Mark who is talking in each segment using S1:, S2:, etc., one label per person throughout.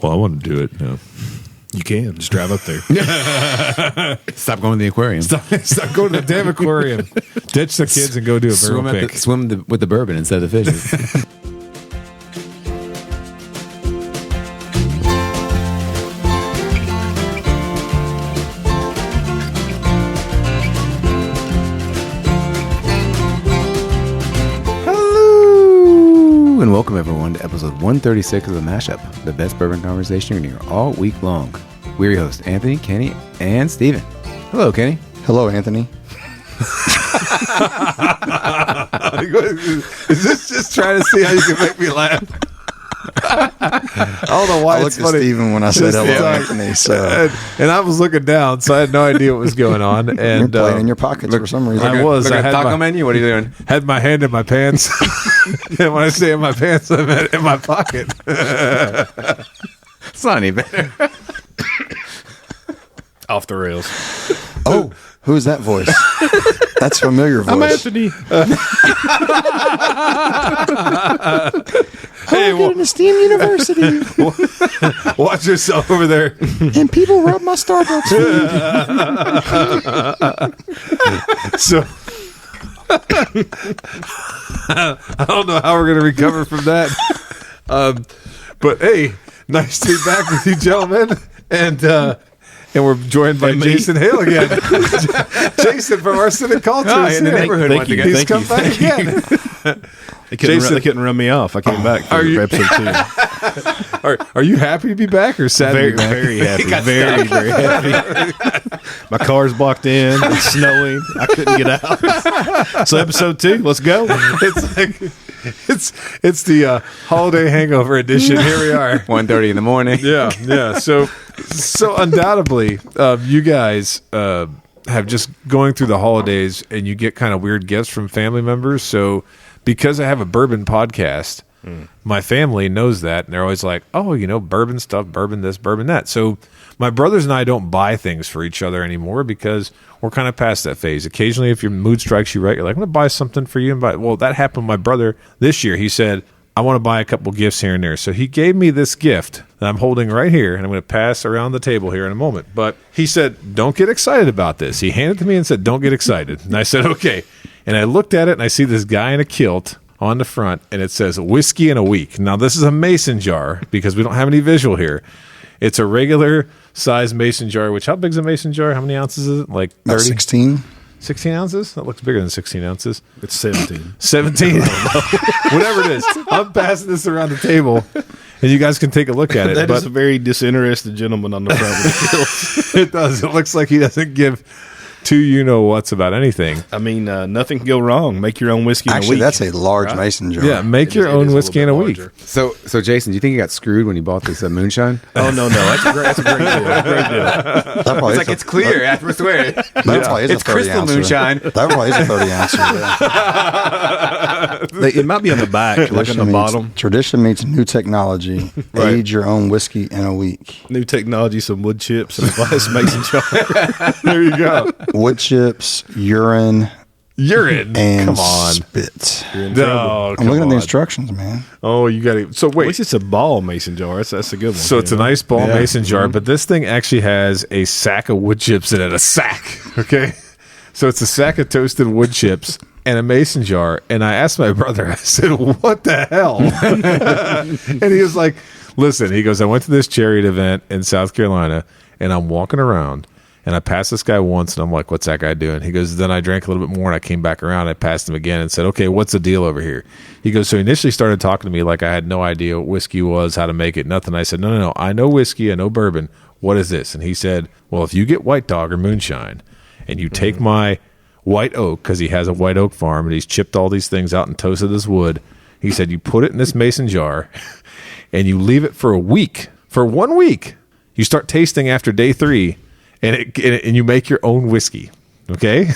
S1: Well, I want to do it. No.
S2: You can. Just drive up there.
S3: Stop going to the aquarium.
S1: Stop going to the damn aquarium. Ditch the kids and go do a barrel pick.
S3: Swim with the bourbon instead of the fishes. And welcome everyone to episode 136 of The Mashup, the best bourbon conversation you're going to hear all week long. We're your hosts, Anthony, Kenny, and Steven. Hello, Kenny.
S4: Hello, Anthony.
S1: Is this just trying to see how you can make me laugh? I don't know why
S4: I
S1: it's
S4: looked
S1: funny.
S4: at Steven when I said hello, Anthony. So
S1: and I was looking down, so I had no idea what was going on. And
S4: you're playing in your pockets for some reason.
S1: I was.
S3: Look
S1: I
S3: at
S1: had
S3: the taco
S1: my
S3: menu. What are you doing?
S1: Had my hand in my pants, and when I say in my pants, I meant in my pocket.
S3: It's not any better.
S2: Off the rails.
S4: Oh, who is that voice? That's a familiar voice.
S2: I'm Anthony.
S4: Hey, I in a STEAM university,
S1: Watch yourself over there.
S4: and people rub my Starbucks food.
S1: So I don't know how we're going to recover from that. But hey, nice to be back with you, gentlemen, and we're joined by Jason Hale again. Jason from Our Cynic Culture.
S3: Oh, in the neighborhood.
S2: Thank you.
S1: He's come back again.
S2: They couldn't run me off. I came back for episode 2.
S1: Are you happy to be back or sad to be back?
S2: Very happy. Very, very happy. My car's blocked in. It's snowing. I couldn't get out. So episode 2, let's go.
S1: It's like it's the holiday hangover edition. Here we are.
S3: 1:30 in the morning.
S1: Yeah. So undoubtedly, you guys have just going through the holidays, and you get kind of weird gifts from family members. So because I have a bourbon podcast, my family knows that, and they're always like, "Oh, bourbon stuff, bourbon this, bourbon that." So my brothers and I don't buy things for each other anymore because we're kind of past that phase. Occasionally, if your mood strikes you right, you're like, "I'm going to buy something for you." Well, that happened with my brother this year. He said, I want to buy a couple gifts here and there. So he gave me this gift that I'm holding right here, and I'm going to pass around the table here in a moment. But he said, don't get excited about this. He handed it to me and said, don't get excited. And I said, okay. And I looked at it, and I see this guy in a kilt on the front, and it says, whiskey in a week. Now, this is a mason jar because we don't have any visual here. It's a regular size mason jar, which how big is a mason jar? How many ounces is it? Like 30?
S4: 16.
S1: 16 ounces? That looks bigger than 16 ounces.
S2: It's 17.
S1: 17. Whatever it is. I'm passing this around the table, and you guys can take a look at it.
S2: That is a very disinterested gentleman on the front of the
S1: It does. It looks like he doesn't give two you-know-whats about anything.
S2: I mean, nothing can go wrong. Make your own whiskey
S4: Actually,
S2: in a week.
S4: that's a large mason jar.
S1: Yeah, make your own whiskey in a week.
S3: So Jason, do you think you got screwed when you bought this moonshine?
S2: Oh, no. That's a great deal. Great deal.
S4: That probably
S3: It's like it's clear after swear.
S4: That probably is
S3: It's
S4: a 30
S3: crystal
S4: ouncer.
S3: moonshine.
S4: That probably is a 30 ouncer.
S2: It might be on the back, like on the bottom.
S4: Tradition meets new technology.
S2: Right.
S4: Age your own whiskey in a week.
S2: New technology, some wood chips, and a glass mason jar.
S1: There you go.
S4: Wood chips, urine,
S1: Urine.
S4: and
S1: Come on.
S4: spit.
S1: No,
S4: I'm looking at the instructions, man.
S1: Oh, you got to. So
S2: At
S1: wait.
S2: least it's a ball mason jar. That's a good one.
S1: So it's a nice ball
S4: Yeah.
S1: mason jar, but this thing actually has a sack of wood chips in it. A sack. Okay. So it's a sack of toasted wood chips and a mason jar. And I asked my brother, I said, what the hell? And he was like, listen, he goes, I went to this chariot event in South Carolina, and I'm walking around, and I passed this guy once, and I'm like, what's that guy doing? He goes, then I drank a little bit more, and I came back around. I passed him again and said, okay, what's the deal over here? He goes, so he initially started talking to me like I had no idea what whiskey was, how to make it, nothing. I said, no. I know whiskey. I know bourbon. What is this? And he said, well, if you get White Dog or Moonshine, and you take my white oak, because he has a white oak farm, and he's chipped all these things out and toasted this wood, he said, you put it in this mason jar, and you leave it for a week. For 1 week. You start tasting after day 3, and you make your own whiskey. Okay?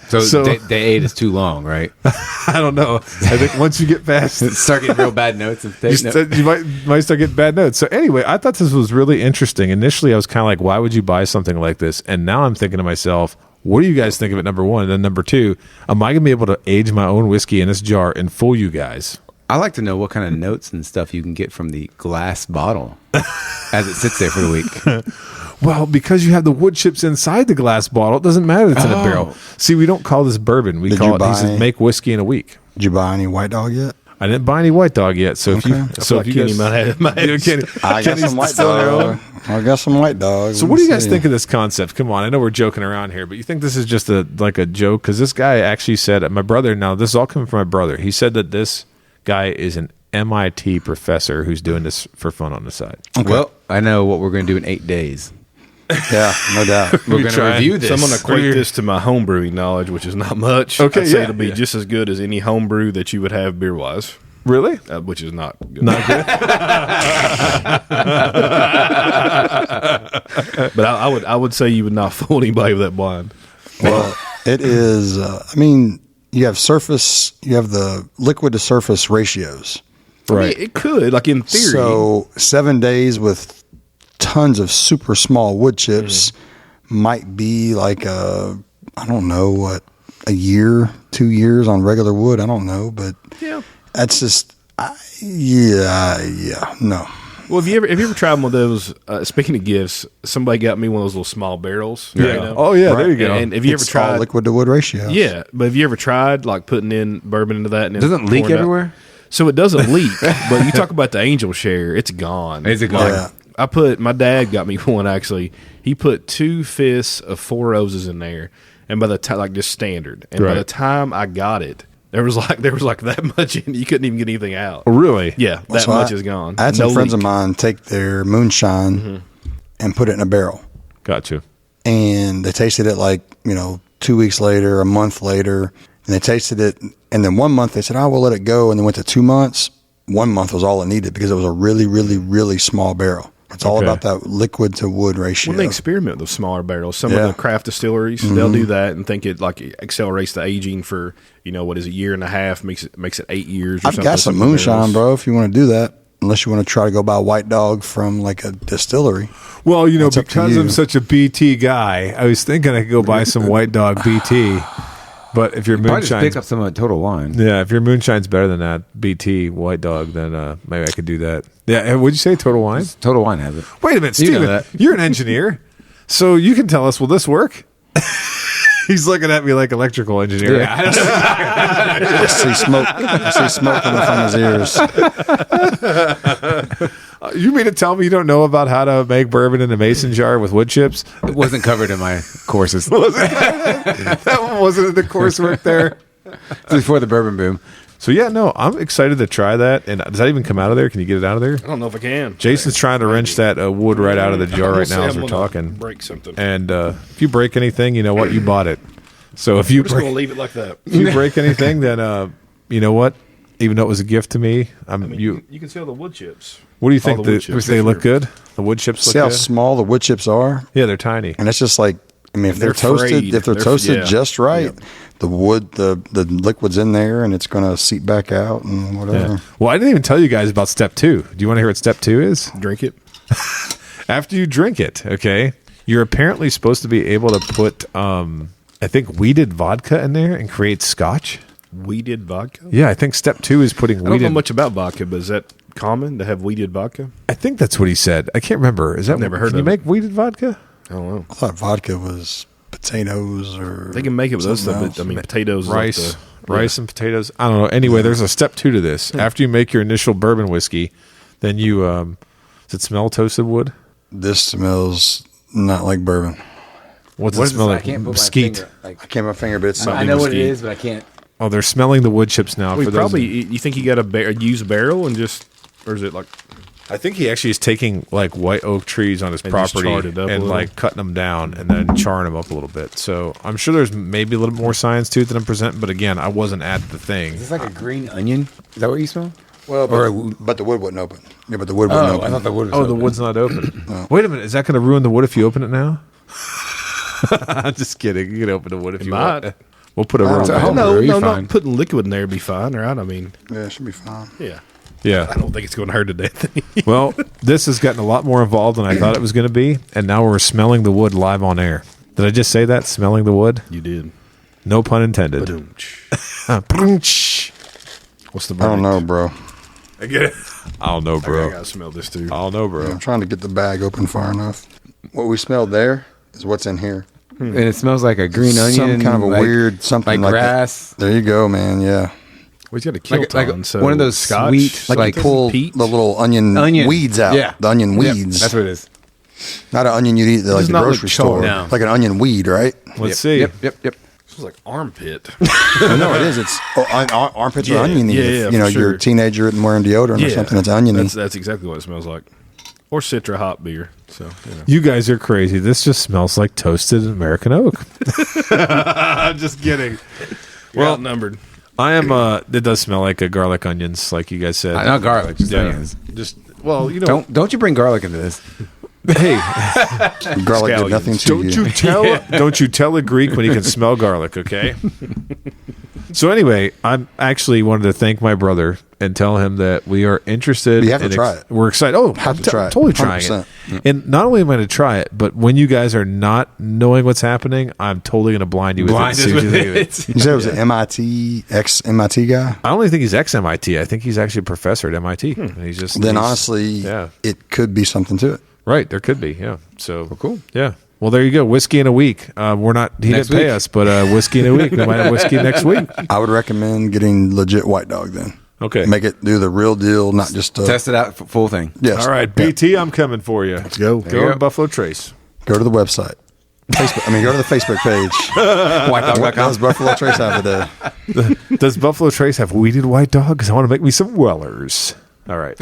S3: So day 8 is too long, right?
S1: I don't know. I think once you get past
S3: Start getting real bad notes. And
S1: you might start getting bad notes. So anyway, I thought this was really interesting. Initially, I was kind of like, why would you buy something like this? And now I'm thinking to myself, what do you guys think of it, number one? And then number two, am I going to be able to age my own whiskey in this jar and fool you guys?
S3: I like to know what kind of notes and stuff you can get from the glass bottle as it sits there for the week.
S1: Well, because you have the wood chips inside the glass bottle, it doesn't matter it's in a barrel. See, we don't call this bourbon. We call it, he says, make whiskey in a week.
S4: Did you buy any White Dog yet?
S1: I didn't buy any White Dog yet. So if you
S2: Kenny might have
S4: I got some White Dog. I got some White Dog.
S1: So what do you guys think of this concept? Come on, I know we're joking around here, but you think this is just a joke? Because this guy actually said, my brother, now this is all coming from my brother. He said that this guy is an MIT professor who's doing this for fun on the side.
S3: Okay. Well, I know what we're going to do in 8 days.
S4: Yeah, no doubt.
S3: We're going to review this.
S2: So I'm going to equate this to my homebrewing knowledge, which is not much.
S1: Okay,
S2: I'd say it'll be just as good as any homebrew that you would have beer-wise.
S1: Really?
S2: Which is not good.
S1: Not good?
S2: But I would say you would not fool anybody with that blind.
S4: Well, it is, you have the liquid to surface ratios.
S2: Right. I mean, it could, like in theory.
S4: So 7 days with tons of super small wood chips might be like a year, 2 years on regular wood. I don't know, but that's just, no.
S2: Well, have you ever tried one of those? Speaking of gifts, somebody got me one of those little small barrels.
S1: Yeah.
S2: You know?
S1: Oh yeah, there you go.
S2: And have you ever tried
S4: all liquid to wood ratio?
S2: Yeah, but have you ever tried like putting in bourbon into that and then
S3: Doesn't leak
S2: pouring it out?
S3: everywhere?
S2: So it doesn't leak, but you talk about the angel share, it's gone.
S3: Is it gone?
S4: Yeah.
S2: My dad got me one actually. He put 2 fists of 4 roses in there, and by the time, like just standard, and by the time I got it, there was like that much in it, you couldn't even get anything out.
S1: Oh, really?
S2: Yeah, that
S4: So
S2: much is gone.
S4: I had some
S2: No
S4: friends
S2: leak.
S4: of mine take their moonshine and put it in a barrel.
S1: Got you.
S4: And they tasted it 2 weeks later, a month later, and they tasted it. And then 1 month they said, we'll let it go. And then went to 2 months. 1 month was all it needed because it was a really, really, really small barrel. It's all about that liquid to wood ratio.
S2: When they experiment with smaller barrels, some of the craft distilleries, they'll do that and think it accelerates the aging for, a year and a half, makes it 8 years or
S4: I've
S2: something.
S4: got some moonshine, bro, if you want to do that. Unless you want to try to go buy White Dog from like a distillery.
S1: Well,
S4: That's up to
S1: because
S4: you.
S1: I'm such a BT guy, I was thinking I could go buy some White Dog BT. But if your
S3: Probably just
S1: moonshine,
S3: pick up some of Total Wine.
S1: if your moonshine's better than that BT White Dog, then maybe I could do that. Yeah, would you say Total Wine?
S3: Total Wine has it.
S1: Wait a minute,
S3: You know
S1: Steven,
S3: that.
S1: you're an engineer, so you can tell us, will this work? He's looking at me like electrical engineer.
S4: I see smoke. I see smoke coming from his ears.
S1: You mean to tell me you don't know about how to make bourbon in a mason jar with wood chips?
S3: It wasn't covered in my courses.
S1: That one wasn't in the coursework there.
S3: It's before the bourbon boom.
S1: So I'm excited to try that. And does that even come out of there? Can you get it out of there?
S2: I don't know if I can.
S1: Jason's trying to wrench that wood right out of the jar right now as we're talking.
S2: Break something.
S1: And if you break anything, you know what? You bought it. So if you
S2: We're just going to
S1: break,
S2: leave it like that.
S1: if you break anything, then you know what? Even though it was a gift to me,
S2: You can sell the wood chips.
S1: What do you think?
S2: the wood chips,
S1: They
S2: for
S1: look
S2: sure.
S1: good. The wood chips look
S4: See how
S1: good.
S4: small the wood chips are?
S1: Yeah, they're tiny.
S4: And it's just like, if they're
S2: They're
S4: toasted,
S2: frayed.
S4: if they're
S2: They're-
S4: toasted
S2: yeah.
S4: just right,
S2: Yep.
S4: the wood, the liquid's in there, and it's going to seep back out and whatever.
S1: Yeah. Well, I didn't even tell you guys about step 2. Do you want to hear what step 2 is?
S2: Drink it.
S1: After you drink it, okay, you're apparently supposed to be able to put, I think, weeded vodka in there and create scotch.
S2: Weeded vodka?
S1: Yeah, I think step 2 is putting
S2: I don't know
S1: weeded.
S2: much about vodka, but is that common to have weeded vodka?
S1: I think that's what he said. I can't remember. Is that
S2: I've never heard
S1: Can you
S2: of
S1: make weeded vodka?
S2: I don't know.
S4: I thought vodka was potatoes or
S2: They can make it with those
S4: something
S2: stuff, but
S4: else.
S2: potatoes is
S1: Rice,
S2: like
S1: rice and potatoes. I don't know. Anyway, there's a step 2 to this. After you make your initial bourbon whiskey, then you does it smell toasted wood?
S4: This smells not like bourbon.
S1: What's
S3: What
S1: it
S3: is
S1: smell
S3: this? I
S1: like?
S3: can't put my
S1: Mesquite.
S3: finger.
S4: I can't my finger, but it's
S3: I
S4: something.
S3: know what it
S2: mesquite.
S3: is, but I can't.
S1: Oh, they're smelling the wood chips now.
S2: We
S1: for those
S2: probably. You think you got a use barrel and just, or is it like?
S1: I think he actually is taking like white oak trees on his
S2: And just
S1: property
S2: charred it up a
S1: and
S2: little?
S1: like cutting them down and then charring them up a little bit. So I'm sure there's maybe a little more science to it than I'm presenting. But again, I wasn't at the thing.
S3: Is this like a green onion? Is that what you smell?
S4: Well, but the wood wouldn't open. Yeah, but the wood wouldn't
S3: Oh,
S4: open.
S3: I thought the wood was
S1: Oh, the
S3: open.
S1: wood's not open. Wait a minute. Is that going to ruin the wood if you open it now? I'm just kidding. You can open the wood if you
S2: might.
S1: want. We'll put a
S4: Oh,
S1: room.
S4: it's a
S1: in.
S4: home
S3: brew, you're fine.
S2: not putting liquid in there would be fine, right? I mean,
S4: Yeah, it should be fine.
S2: yeah.
S1: Yeah.
S2: I don't think it's going to hurt to death.
S1: Well, this has gotten a lot more involved than I thought it was going to be, and now we're smelling the wood live on air. Did I just say that? Smelling the wood?
S2: You did.
S1: No pun intended.
S2: Ba-doom.
S1: Brunch.
S2: What's the
S4: I don't
S2: verdict?
S4: know, bro.
S1: I get it. I don't know,
S2: I
S1: bro.
S2: gotta smell this too.
S1: I don't know, bro.
S4: I'm trying to get the bag open far enough. What we smelled there is what's in here.
S3: And it smells like a green onion.
S4: Some kind of a weird something like
S3: grass.
S4: That. There you go, man. Yeah.
S2: We got a kilt
S3: Like
S2: on, so
S3: one of those
S2: scotch,
S3: sweet,
S4: Like you pull
S2: peat.
S4: the little onion weeds out.
S3: Yeah.
S4: The onion
S3: Yep,
S4: weeds.
S3: that's what it is.
S4: Not an onion you'd eat at like
S2: does
S4: the
S2: not look
S4: grocery
S2: charred.
S4: store.
S3: No.
S4: Like an onion weed, right?
S1: Let's see.
S3: Yep.
S2: Smells like armpit.
S4: No, it is. It's armpits are
S2: Yeah,
S4: oniony.
S2: yeah,
S4: If,
S2: yeah,
S4: you know,
S2: for
S4: you're
S2: sure.
S4: a teenager and wearing deodorant or something that's oniony.
S2: That's exactly what it smells like. Or Citra hot beer. So
S1: You guys are crazy. This just smells like toasted American oak. I'm just kidding.
S2: well outnumbered.
S1: I am. It does smell like a garlic onions, like you guys said.
S3: Not garlic, just
S1: Yeah.
S3: onions.
S1: Just well, you know.
S3: Don't you bring garlic into this?
S1: Hey,
S4: Garlic did
S2: Scallions.
S4: nothing to
S1: don't you tell? Don't you tell a Greek when he can smell garlic? Okay. So anyway, I actually wanted to thank my brother and tell him that we are interested.
S4: You have to
S1: in
S4: try it.
S1: We're excited. Oh,
S4: Have to try it.
S1: Totally trying
S4: 100%.
S1: it. And not only am I going to try it, but when you guys are not knowing what's happening, I'm totally going to blind you with it. as soon as you leave it.
S4: You said it was an MIT, ex-MIT guy?
S1: I don't even think he's ex-MIT. I think he's actually a professor at MIT. And he's just
S4: Then
S1: he's-
S4: honestly,
S1: yeah.
S4: it could be something to it.
S1: Right, there could be, yeah. So
S3: cool.
S1: Yeah. Well, there you go. Whiskey in a week. We're not. He
S3: Next
S1: didn't pay
S3: week.
S1: us, but whiskey in a week. We might have whiskey next week.
S4: I would recommend getting legit White Dog then.
S1: Okay.
S4: Make it do the real deal, not just
S3: Test it out, full thing.
S4: Yes.
S1: All right,
S4: Yeah.
S1: BT, I'm coming for you. Let's
S2: go.
S1: Go
S3: you
S1: on
S3: go.
S1: Buffalo Trace.
S4: Go to the website. Go to the Facebook page. What does Buffalo Trace have today?
S1: Does Buffalo Trace have weeded white dog? Because I want to make me some Wellers. All right.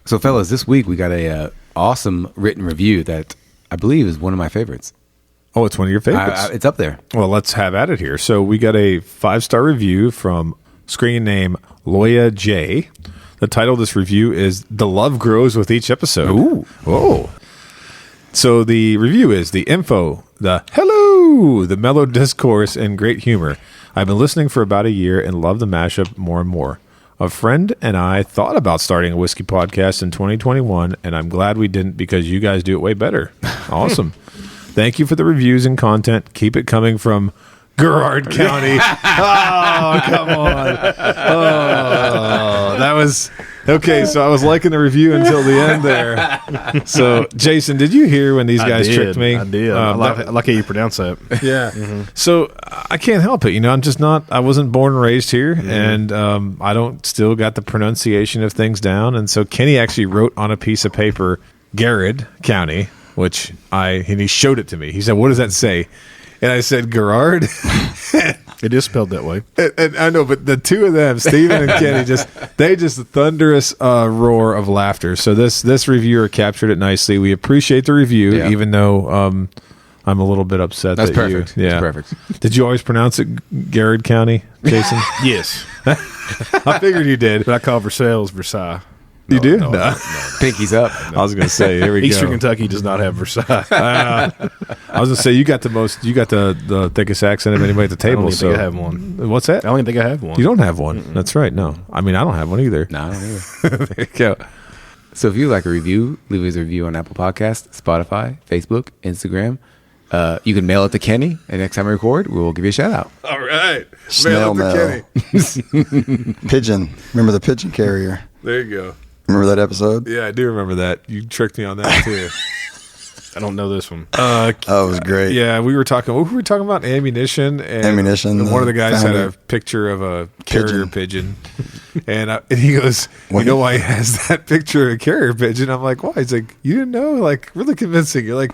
S3: So, fellas, this week we got a awesome written review that I believe is one of my favorites.
S1: Oh, it's one of your favorites.
S3: It's up there.
S1: Well, let's have at it here. So we got a 5-star review from screen name Loya J. The title of this review is "The Love Grows with Each Episode."
S3: Ooh.
S1: Whoa. So the review is the info, the hello, the mellow discourse, and great humor. I've been listening for about a year and love the mashup more and more. A friend and I thought about starting a whiskey podcast in 2021, and I'm glad we didn't because you guys do it way better. Awesome. Thank you for the reviews and content. Keep it coming from Girard County. Oh, come on. Oh, that was... Okay, so I was liking the review until the end there. So, Jason, did you hear when these guys tricked me?
S2: I did. I like how you pronounce that.
S1: Yeah. So I can't help it. You know, I'm just not, I wasn't born and raised here, and I don't still got the pronunciation of things down. And so Kenny actually wrote on a piece of paper, Garrett County, and he showed it to me. He said, "What does that say?" And I said, Gerard.
S2: It is spelled that way.
S1: And I know, but the two of them, Steven and Kenny, just thunderous roar of laughter. So this reviewer captured it nicely. We appreciate the review,
S3: Yeah.
S1: even though I'm a little bit upset.
S3: That's
S1: that
S3: perfect.
S1: You, yeah,
S3: That's perfect.
S1: Did you always pronounce it Garrett County, Jason?
S2: Yes.
S1: I figured you did.
S2: But I call Versailles Versailles.
S1: You do?
S2: No.
S3: Pinkies up.
S1: I was going to say, here we
S2: Eastern
S1: go.
S2: Kentucky does not have Versailles.
S1: I was going to say, you got the thickest accent of anybody at the table.
S2: I don't even
S1: so
S2: think I have one.
S1: What's that?
S2: I don't even think I have one.
S1: You don't have one. That's right. No, I mean, I don't have one either.
S3: No, I don't either.
S1: There you go.
S3: So if you like a review, leave us a review on Apple Podcasts, Spotify, Facebook, Instagram. You can mail it to Kenny, and next time we record, we'll give you a shout out.
S1: All right.
S4: Snail
S1: Mail it to
S4: mail.
S1: Kenny.
S4: Pigeon. Remember the pigeon carrier?
S1: There you go.
S4: Remember that episode?
S1: Yeah, I do remember that. You tricked me on that too.
S2: I don't know this one.
S4: Oh, it was great.
S1: Yeah, we were talking. What were we talking about? Ammunition. And
S4: Ammunition,
S1: One of the guys had
S4: founder.
S1: a picture of a carrier pigeon, and he goes, "You know why he has that picture of a carrier pigeon?" I'm like, "Why?" He's like, "You didn't know?" Like, really convincing. You're like,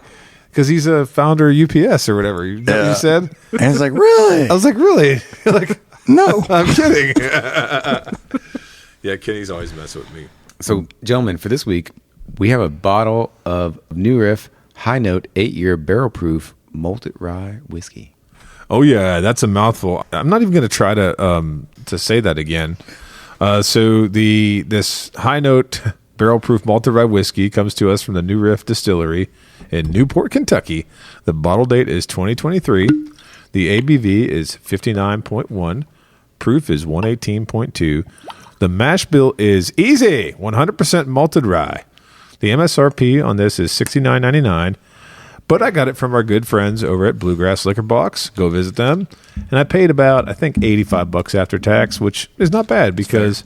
S1: because he's a founder of UPS or whatever. Is that what you said?
S4: And it's like, really?
S1: I was like, "Really?" You're like,
S4: No.
S1: I'm kidding. Yeah, Kenny's always messing with me.
S3: So, gentlemen, for this week, we have a bottle of New Riff High Note 8-year barrel proof malted rye whiskey.
S1: Oh yeah, that's a mouthful. I'm not even going to try to say that again. So this High Note barrel proof malted rye whiskey comes to us from the New Riff Distillery in Newport, Kentucky. The bottle date is 2023. The ABV is 59.1. Proof is 118.2. The mash bill is easy, 100% malted rye. The MSRP on this is $69.99. But I got it from our good friends over at Bluegrass Liquor Box. Go visit them. And I paid about, I think, $85 after tax, which is not bad because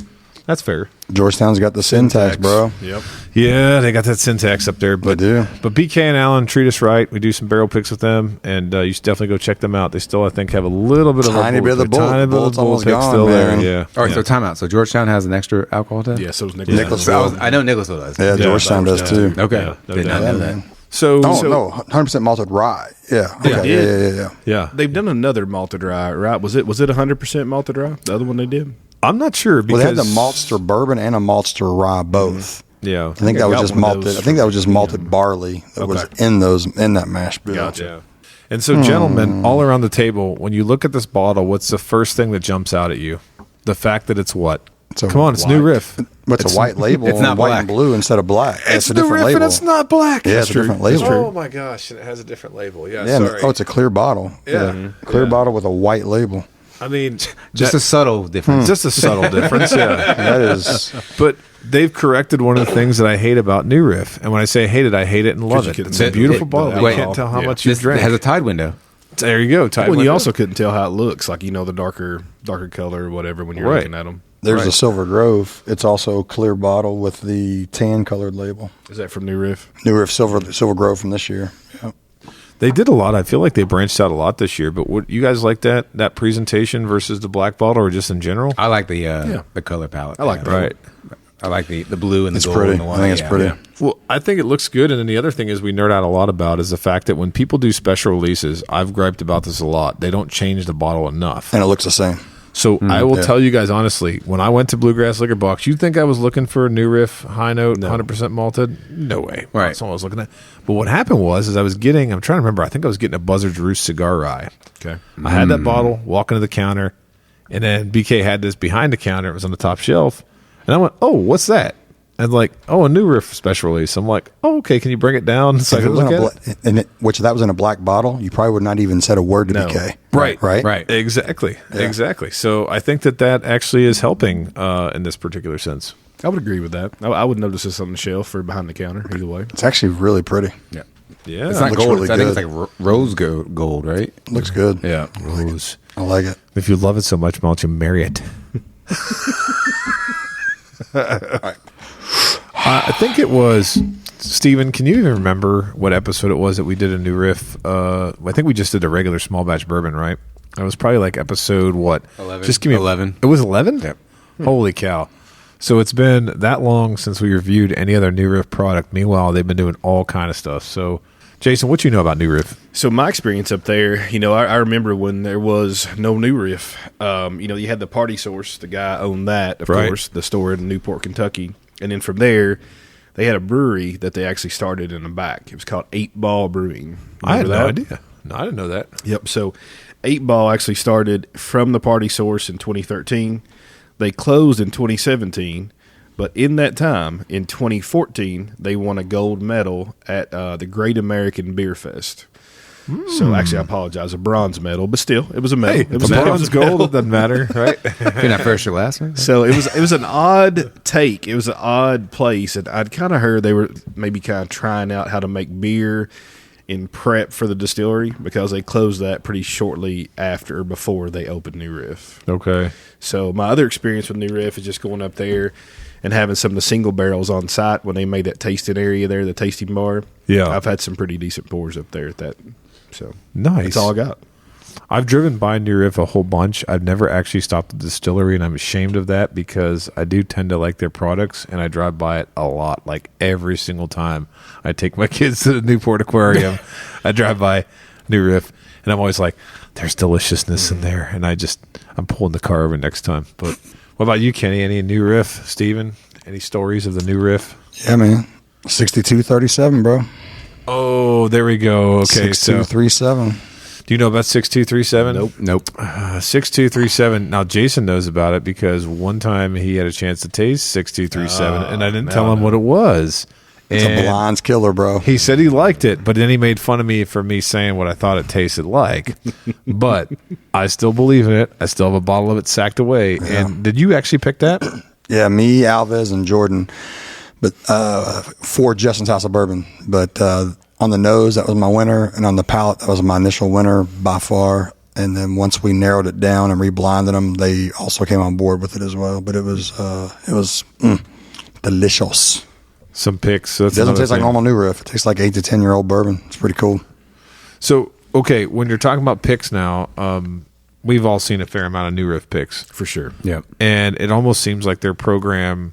S1: that's fair.
S4: Georgetown's got the syntax, bro.
S2: Yep.
S1: Yeah, they got that syntax up there. But,
S4: They do.
S1: But BK and Allen treat us right. We do some barrel picks with them, and you should definitely go check them out. They still, I think, have a little bit of
S4: Tiny bit of the bullet.
S1: tiny bit of
S4: Bullet's
S1: the bullet
S4: almost
S1: pick
S4: gone,
S1: still
S4: man.
S1: there. Yeah.
S3: All right, so time out. So Georgetown has an extra alcohol test?
S2: Yeah, so it was Nicholas.
S4: Nicholasville.
S3: I know Nicholasville does.
S4: Yeah, Georgetown does too.
S3: Okay.
S1: Yeah, no
S3: Did not
S1: doubt.
S3: know that.
S1: So,
S4: Oh, no, 100% malted rye. Yeah. Okay. Yeah.
S1: yeah.
S2: They've done another malted rye, right? Was it 100% malted rye? The other one they did?
S1: I'm not sure because
S4: Well, they had the Maltster bourbon and a Maltster rye both.
S1: Yeah.
S4: I think that
S2: I
S4: was
S2: got
S4: just
S2: one of
S4: malted.
S2: those
S4: I think that was just malted barley that was
S2: Okay.
S4: in that mash bill.
S2: Gotcha.
S1: Yeah. And so, gentlemen, all around the table, when you look at this bottle, what's the first thing that jumps out at you? The fact that it's what?
S4: a
S1: Come on, it's New Riff.
S4: What's a white label?
S3: it's not
S4: and white
S3: black.
S4: and blue instead of black.
S1: It's
S4: a
S1: New
S4: different
S1: Riff,
S4: label.
S1: and it's not black.
S4: Yeah, it's a different label.
S1: Oh my gosh, and it has a different label. Yeah,
S4: Yeah,
S1: sorry.
S4: oh, it's a clear bottle.
S1: Yeah.
S4: Clear bottle with a white label.
S1: I mean,
S3: Just a subtle difference.
S1: just a subtle difference. Yeah,
S4: That is.
S1: but they've corrected one of the things that I hate about New Riff, and when I say hate it, I hate it and love it.
S2: you
S1: It's a
S2: couldn't-
S1: beautiful
S2: it-
S1: bottle.
S2: wait,
S1: You can't tell how
S2: yeah.
S1: much you
S3: This
S1: drink.
S3: has a tide window.
S1: There you go. Tide
S2: Well, you
S1: window.
S2: also couldn't tell how it looks, like, the darker color or whatever when you're
S1: Right.
S2: looking at them.
S4: There's
S1: Right.
S4: a Silver Grove. It's also a clear bottle with the tan colored label.
S2: Is that from New Riff?
S4: New Riff Silver Grove from this year. Yeah.
S1: They did a lot. I feel like they branched out a lot this year. But would you guys like that presentation versus the black bottle, or just in general?
S3: I like the color palette.
S2: I like that.
S1: Right.
S3: I like the blue and the
S4: It's
S3: gold.
S4: pretty.
S3: And the
S4: I
S3: white.
S4: think it's
S3: Yeah,
S4: pretty.
S3: yeah.
S1: Well, I think it looks good. And then the other thing is we nerd out a lot about is the fact that when people do special releases, I've griped about this a lot. They don't change the bottle enough.
S4: And it looks the same.
S1: So I will
S4: yeah.
S1: tell you guys honestly, when I went to Bluegrass Liquor Box, you'd think I was looking for a New Riff High Note, 100% malted. No way.
S3: Right.
S1: That's what I was looking at. But what happened was I was getting, I'm trying to remember, I think I was getting a Buzzard's Roost cigar rye.
S2: Okay.
S1: I had that bottle, walking to the counter, and then BK had this behind the counter. It was on the top shelf. And I went, oh, what's that? And like, oh, a New Riff special release. I'm like, oh, okay, can you bring it down so I
S4: If it
S1: can
S4: was
S1: look
S4: in a
S1: at it?
S4: which that was in a black bottle, you probably would not even said a word to
S2: No.
S4: BK.
S1: Right.
S4: Right.
S1: Exactly. Exactly. So I think that actually is helping in this particular sense.
S2: I would agree with that. I would notice this on the shelf or behind the counter, either way.
S4: It's actually really pretty.
S3: Yeah.
S1: Yeah.
S3: It's not
S4: looks
S3: gold.
S4: really
S3: I think it's
S4: good.
S3: like rose gold, right?
S4: Looks good.
S3: Yeah.
S1: Rose.
S4: I like it.
S1: If you love it so much, why don't you marry it? I think it was, Steven, can you even remember what episode it was that we did a New Riff? I think we just did a regular small batch bourbon, right? It was probably like episode, what?
S3: 11.
S1: Just give me
S3: 11.
S1: It was 11?
S3: Yep.
S1: Holy cow. So it's been that long since we reviewed any other New Riff product. Meanwhile, they've been doing all kind of stuff. So, Jason, what you know about New Riff?
S2: So my experience up there, I remember when there was no New Riff. You had the Party Source. The guy owned that, of
S1: Right.
S2: course, the store in Newport, Kentucky. And then from there, they had a brewery that they actually started in the back. It was called 8 Ball Brewing.
S1: I had
S2: Remember
S1: no
S2: that?
S1: idea. No, I didn't know that.
S2: Yep. So 8 Ball actually started from the Party Source in 2013. They closed in 2017. But in that time, in 2014, they won a gold medal at the Great American Beer Fest. So actually, I apologize, a bronze medal, but still, it was a medal.
S1: Hey,
S2: it was
S1: the
S2: a
S1: bronze gold, it doesn't matter, right?
S3: If you're not first, you're last. Right?
S2: So it was an odd take. It was an odd place, and I'd kind of heard they were maybe kind of trying out how to make beer in prep for the distillery because they closed that pretty shortly after or before they opened New Riff.
S1: Okay.
S2: So my other experience with New Riff is just going up there and having some of the single barrels on site when they made that tasting area there, the tasting bar.
S1: Yeah.
S2: I've had some pretty decent pours up there at that. So
S1: Nice.
S2: that's all I got.
S1: I've driven by New Riff a whole bunch. I've never actually stopped at the distillery, and I'm ashamed of that because I do tend to like their products, and I drive by it a lot, like every single time I take my kids to the Newport Aquarium. I drive by New Riff, and I'm always like, there's deliciousness in there, and I'm pulling the car over next time. But what about you, Kenny? Any New Riff? Steven? Any stories of the New Riff?
S4: Yeah, man. 6237, bro.
S1: Oh, there we go. Okay, so
S4: 6237.
S1: do you know about 6237?
S3: Nope.
S1: 6237. Now, Jason knows about it because one time he had a chance to taste 6237, and I didn't tell him what it was.
S4: It's a blind's killer, bro.
S1: He said he liked it, but then he made fun of me for me saying what I thought it tasted like. But I still believe in it. I still have a bottle of it sacked away.
S4: Yeah.
S1: And did you actually pick that?
S4: Yeah, me, Alves, and Jordan. But for Justin's House of Bourbon. But on on the nose, that was my winner, and on the palate, that was my initial winner by far. And then once we narrowed it down and reblinded them, they also came on board with it as well. But it was delicious.
S1: Some picks.
S4: It doesn't taste like normal new Riff. It tastes like 8 to 10 year old bourbon. It's pretty cool.
S1: So, okay, when you're talking about picks now, we've all seen a fair amount of new Riff picks.
S2: For sure.
S3: Yeah.
S1: And it almost seems like their program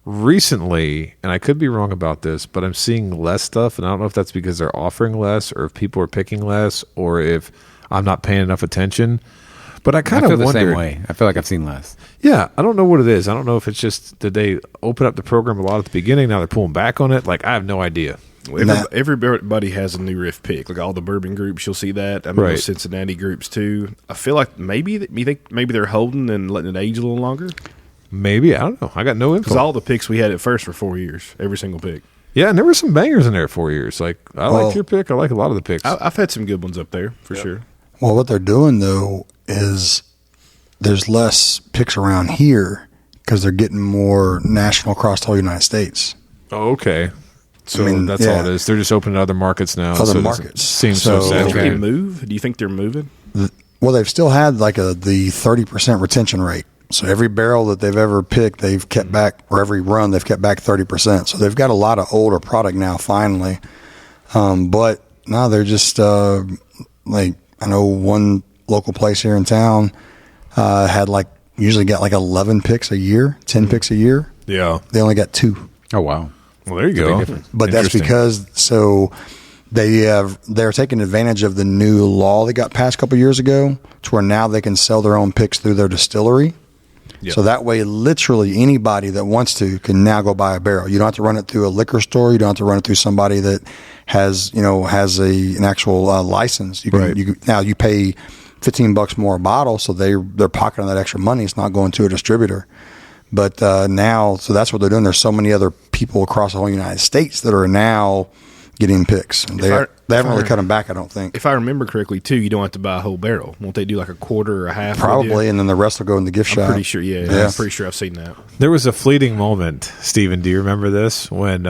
S1: recently, and I could be wrong about this, but I'm seeing less stuff, and I don't know if that's because they're offering less or if people are picking less or if I'm not paying enough attention. But I kind of
S3: feel
S1: wonder.
S3: the same way. I feel like I've seen less.
S1: Yeah, I don't know what it is. I don't know if it's just, did they open up the program a lot at the beginning? Now they're pulling back on it? Like, I have no idea.
S2: Everybody has a new Riff pick. Like all the bourbon groups, you'll see that. I mean,
S1: Right.
S2: the Cincinnati groups too. I feel like maybe they're holding and letting it age a little longer.
S1: Maybe. I don't know. I got no
S2: Because
S1: info.
S2: all the picks we had at first were 4 years, every single pick.
S1: Yeah, and there were some bangers in there 4 years. Like, I liked your pick. I like a lot of the picks.
S2: I've had some good ones up there for sure.
S4: Well, what they're doing, though, is there's less picks around here because they're getting more national across the whole United States.
S1: Oh, okay. So
S4: I mean,
S1: that's all it is. They're just opening other markets now.
S4: Other
S1: so it
S4: markets.
S1: seems
S4: So-
S1: so
S2: Do you think they
S1: saturated.
S2: move? Do you think they're moving?
S4: Well, they've still had like the 30% retention rate. So every barrel that they've ever picked, they've kept back, or every run, they've kept back 30%. So they've got a lot of older product now, finally. But no, they're just like, I know one local place here in town had usually got like 11 picks a year, 10 picks a year.
S1: Yeah.
S4: They only got 2.
S3: Oh, wow.
S1: Well, there you
S3: Big
S1: go.
S3: difference.
S4: But that's
S1: Interesting.
S4: because they're taking advantage of the new law that got passed a couple years ago, to where now they can sell their own picks through their distillery.
S1: Yep.
S4: So that way, literally anybody that wants to can now go buy a barrel. You don't have to run it through a liquor store. You don't have to run it through somebody that has an actual license. Now you pay $15 more a bottle, so they're pocketing that extra money. It's not going to a distributor. But now, so that's what they're doing. There's so many other people across the whole United States that are now getting picks. They haven't really cut them back, I don't think.
S2: If I remember correctly, too, you don't have to buy a whole barrel. Won't they do like a quarter or a half?
S4: Probably, and then the rest will go in the gift shop.
S2: I'm pretty sure. Yeah, I'm pretty sure I've seen that.
S1: There was a fleeting moment, Stephen. Do you remember this? When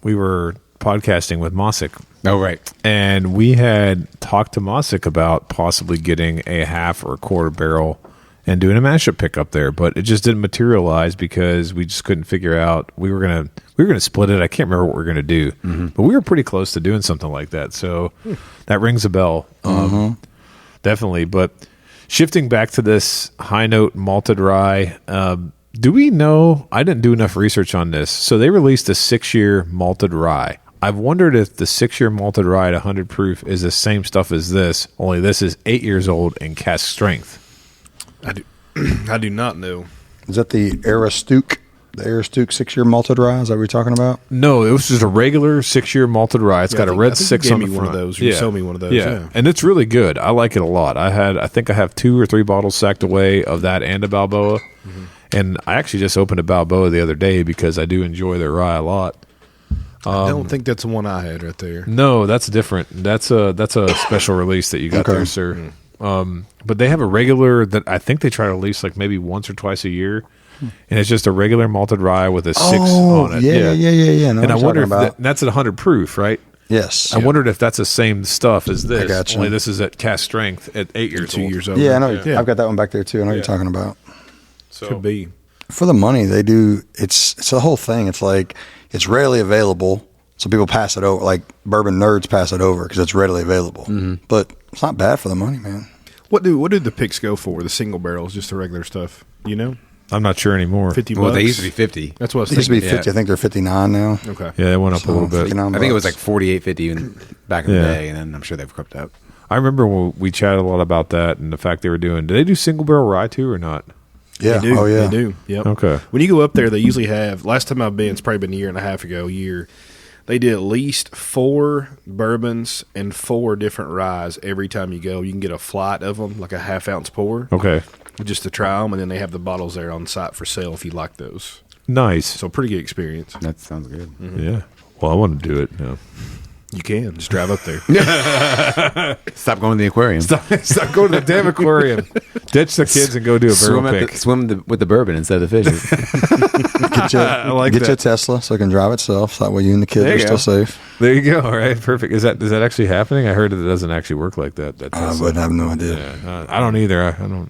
S1: we were podcasting with Mosick.
S3: Oh, right.
S1: And we had talked to Mosick about possibly getting a half or a quarter barrel and doing a mashup pick up there, but it just didn't materialize because we just couldn't figure out. We were gonna split it. I can't remember what we were gonna do, but we were pretty close to doing something like that. So that rings a bell, definitely. But shifting back to this high note malted rye, do we know? I didn't do enough research on this. So they released a 6-year malted rye. I've wondered if the 6-year malted rye at 100 proof is the same stuff as this, only this is 8 years old and cask strength.
S2: I do not know.
S4: Is that the Aristook 6-year malted rye? Is that what you're talking about?
S1: No, it was just a regular 6-year malted rye. It's got a red 6
S2: you
S1: on
S2: gave
S1: the
S2: me
S1: front.
S2: one of those. You sold me one of those. Yeah.
S1: And it's really good. I like it a lot. I think I have 2 or 3 bottles sacked away of that and a Balboa. And I actually just opened a Balboa the other day because I do enjoy their rye a lot.
S2: I don't think that's the one I had right there.
S1: No, that's different. That's a special release that you got there, sir. But they have a regular that I think they try to release like maybe once or twice a year, and it's just a regular malted rye with a 6 on it.
S4: Yeah.
S1: And I wonder if that's at 100 proof, right?
S4: Yes.
S1: I wondered if that's the same stuff as this.
S4: I gotcha.
S1: Only this is at cask strength at 8 years
S2: 2
S1: old.
S2: years old.
S4: Yeah, I know. I've got that one back there too. I know what
S1: Yeah.
S4: you're talking about.
S1: So
S2: Could be.
S4: For the money, they do. It's the whole thing. It's like it's readily available, so people pass it over. Like bourbon nerds pass it over because it's readily available. But it's not bad for the money, man.
S2: What do the picks go for? The single barrels, just the regular stuff. You know,
S1: I'm not sure anymore.
S2: $50.
S3: Well, they used to be 50.
S2: That's what I was
S4: It used to be
S2: thinking.
S4: 50. I think they're 59 now.
S2: Okay.
S1: Yeah, it went up a little bit.
S4: 59
S3: I think it was
S4: bucks.
S3: like 48.50 even back in the
S1: Yeah.
S3: day, and then I'm sure they've crept up.
S1: I remember when we chatted a lot about that and the fact they were doing. Did they do single barrel rye too or not?
S4: Yeah.
S2: They do.
S4: Oh yeah.
S2: They do. Yep.
S1: Okay.
S2: When you go up there, they usually have. Last time I've been, it's probably been a year and a half ago. They did at least 4 bourbons and 4 different ryes every time you go. You can get a flight of them, like a half-ounce pour,
S1: Okay.
S2: just to try them, and then they have the bottles there on site for sale if you like those.
S1: Nice.
S2: So pretty good experience.
S3: That sounds good.
S1: Yeah. Well, I want to do it. Yeah.
S2: You can just drive up there.
S3: Stop going to the aquarium.
S1: Stop going to the damn aquarium. Ditch the kids and go do a barrel pick.
S3: Swim with the bourbon instead of the fishes.
S4: Get you a Tesla so it can drive itself. So that way you and the kids
S1: There
S4: are
S1: you
S4: still
S1: go.
S4: safe.
S1: There you go. All right, perfect. Is that actually happening? I heard that it doesn't actually work like that.
S4: I wouldn't have no idea.
S1: Yeah, I don't either. I don't.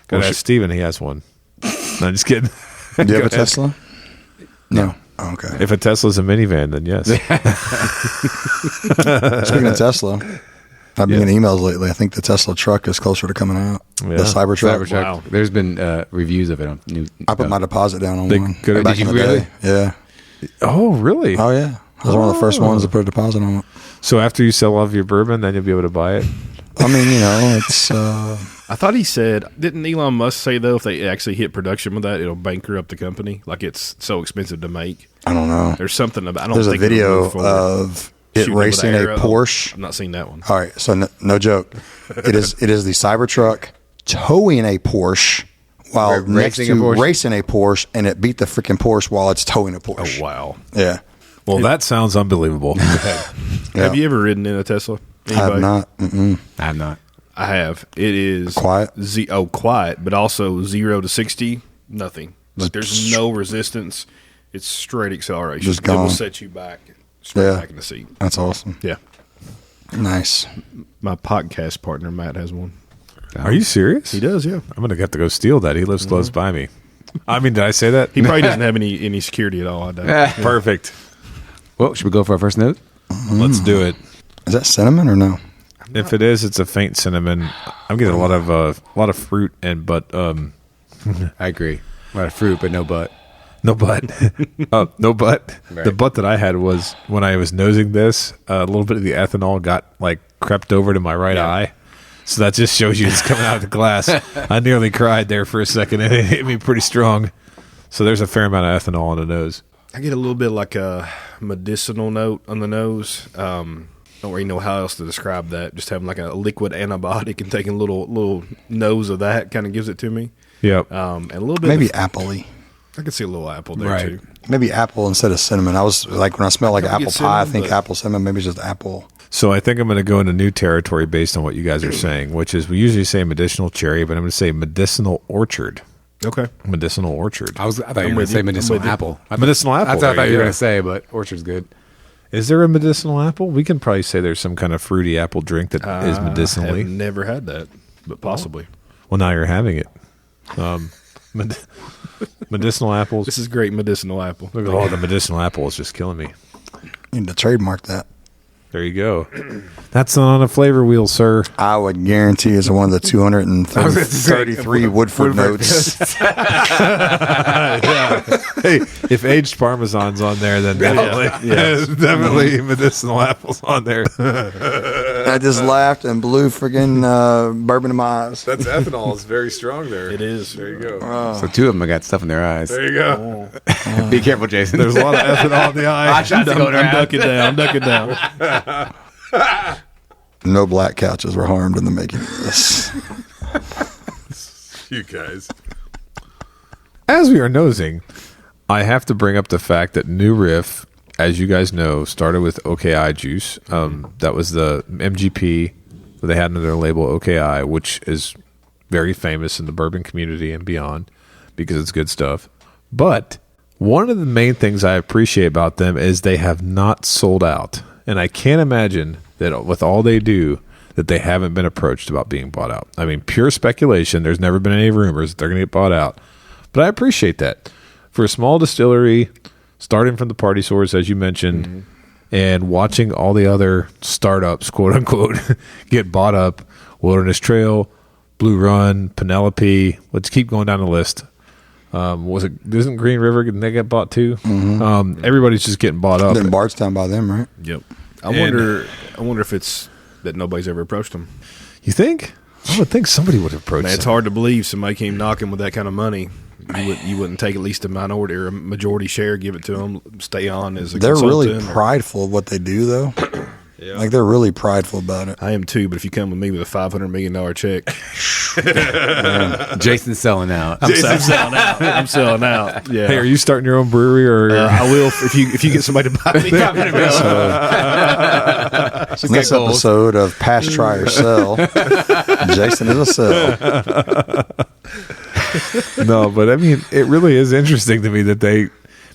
S1: Gotta ask Steven. He has one. No, I'm just kidding.
S4: Do you
S1: Go
S4: have a
S1: ahead.
S4: Tesla? No. Oh, okay.
S1: If a Tesla's a minivan, then yes.
S4: Speaking of Tesla, I've been getting emails lately. I think the Tesla truck is closer to coming out.
S1: Yeah.
S4: The Cybertruck.
S3: Cybertruck.
S2: Wow.
S3: There's been reviews of it on new.
S4: I put my deposit down on
S1: They
S4: one.
S1: could-
S4: back
S3: Did
S4: in
S3: you
S4: the
S3: really?
S4: day. Yeah.
S1: Oh, really?
S4: Oh, yeah. I was one of the first ones to put a deposit on it.
S1: So after you sell off your bourbon, then you'll be able to buy it.
S4: I mean, it's
S2: I thought he said, didn't Elon Musk say, though, if they actually hit production with that, it'll bankrupt the company? Like it's so expensive to make.
S4: I don't know.
S2: There's something about I don't
S4: There's a
S2: think it'll
S4: video
S2: move forward.
S4: of it
S2: Shooting with
S4: racing
S2: an
S4: a
S2: arrow.
S4: Porsche.
S2: I've not seen that one.
S4: All right, so no joke. It is the Cybertruck towing a Porsche while next
S3: Racing
S4: to
S3: a Porsche?
S4: racing a Porsche, and it beat the freaking Porsche while it's towing a Porsche.
S2: Oh, wow.
S4: Yeah.
S1: Well, that sounds unbelievable.
S2: Have you ever ridden in a Tesla?
S4: I have not. Mm-mm.
S3: I have not.
S2: I have. It is
S4: Quiet?
S2: quiet, but also 0 to 60, nothing. Like there's no resistance. It's straight acceleration.
S4: Just
S2: It will
S4: gone.
S2: set you back, straight
S4: Yeah.
S2: back in the seat.
S4: That's awesome.
S2: Yeah.
S4: Nice.
S2: My podcast partner Matt has one.
S1: Are you serious?
S2: He does, yeah.
S1: I'm gonna have to go steal that. He lives close by me. I mean, did I say that?
S2: He probably doesn't have any security at all. I doubt.
S1: Perfect.
S3: Well, should we go for our first note?
S1: Let's do it.
S4: Is that cinnamon or no?
S1: If it is, it's a faint cinnamon. I'm getting a lot of fruit and
S3: I agree. A lot of fruit, but no butt.
S1: no butt. No butt.
S3: Right.
S1: The butt that I had was when I was nosing this. A little bit of the ethanol got crept over to my right eye. So that just shows you it's coming out of the glass. I nearly cried there for a second, and it hit me pretty strong. So there's a fair amount of ethanol on the nose.
S2: I get a little bit like a medicinal note on the nose. Don't really know how else to describe that. Just having like a liquid antibiotic and taking a little nose of that kind of gives it to me.
S1: Yep.
S2: And a little bit
S4: Maybe
S2: of,
S4: appley.
S2: I could see a little apple there
S3: Right.
S2: too.
S4: Maybe apple instead of cinnamon. I was like, when I smell like
S2: I
S4: apple
S2: get
S4: pie, I
S2: cinnamon,
S4: think
S2: but-
S4: apple cinnamon. Maybe it's just apple.
S1: So I think I'm going to go into new territory based on what you guys are saying, which is we usually say medicinal cherry, but I'm going to say medicinal orchard.
S2: Okay.
S1: Medicinal orchard.
S3: I thought you were going to
S2: with
S3: say
S2: you.
S3: medicinal
S2: I'm with you.
S3: apple.
S1: Medicinal apple.
S3: That's what I
S1: there
S3: thought you were
S1: go.
S3: going to say, but orchard's good.
S1: Is there a medicinal apple? We can probably say there's some kind of fruity apple drink that is medicinally.
S2: I've never had that, but possibly.
S1: Well, now you're having it. Medicinal apples.
S2: This is great medicinal apple.
S1: Look at all the medicinal apple is just killing me.
S4: You need to trademark that.
S1: There you go. That's not on a flavor wheel, sir.
S4: I would guarantee it's one of the 233 Woodford notes.
S1: Hey, if aged Parmesan's on there, then definitely, definitely medicinal apples on there.
S4: I just laughed and blew friggin' bourbon in my eyes.
S1: That's ethanol. It's very strong there.
S2: It is.
S1: There you go.
S3: So two of them have got stuff in their eyes.
S1: There you go.
S3: Be careful, Jason.
S1: There's a lot of ethanol in the eye.
S2: I'm ducking down. I'm ducking down.
S4: No black couches were harmed in the making of this.
S1: You guys. As we are nosing, I have to bring up the fact that New Riff, as you guys know, started with OKI juice. That was the MGP that they had under their label OKI, which is very famous in the bourbon community and beyond because it's good stuff. But one of the main things I appreciate about them is they have not sold out. And I can't imagine that with all they do, that they haven't been approached about being bought out. I mean, pure speculation. There's never been any rumors that they're going to get bought out. But I appreciate that. For a small distillery, starting from the party source, as you mentioned, and watching all the other startups, quote unquote, get bought up, Wilderness Trail, Blue Run, Penelope, let's keep going down the list. Isn't Green River, didn't they get bought too? Everybody's just getting bought up.
S4: Then Bardstown by them, right?
S2: Yep. I wonder if it's that nobody's ever approached them.
S1: You think? I would think somebody would approach
S2: Man, it's
S1: them.
S2: hard to believe somebody came knocking with that kind of money. You wouldn't take at least a minority or a majority share, give it to them, stay on as a
S4: They're really
S2: consultant or-
S4: prideful of what they do, though. Like, they're really prideful about it.
S2: I am too, but if you come with me with a $500 million check,
S3: Jason's selling out.
S2: I'm selling out. I'm selling out. Yeah.
S1: Hey, are you starting your own brewery or?
S2: I will myself if you get somebody to buy me.
S4: This episode of Pass, Try, or Sell, Jason is a sell.
S1: No, but I mean, it really is interesting to me that they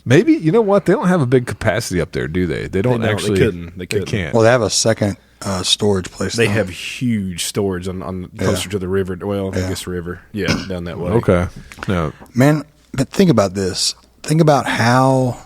S1: maybe, you know what, they don't have a big capacity up there, do they? They don't actually.
S2: They couldn't.
S1: Can't.
S4: Well, they have a second storage place.
S2: They
S4: now.
S2: have huge storage on closer to the river. Well, I guess river. Yeah, down that way.
S1: Okay. No.
S4: Man, but think about this. Think about how,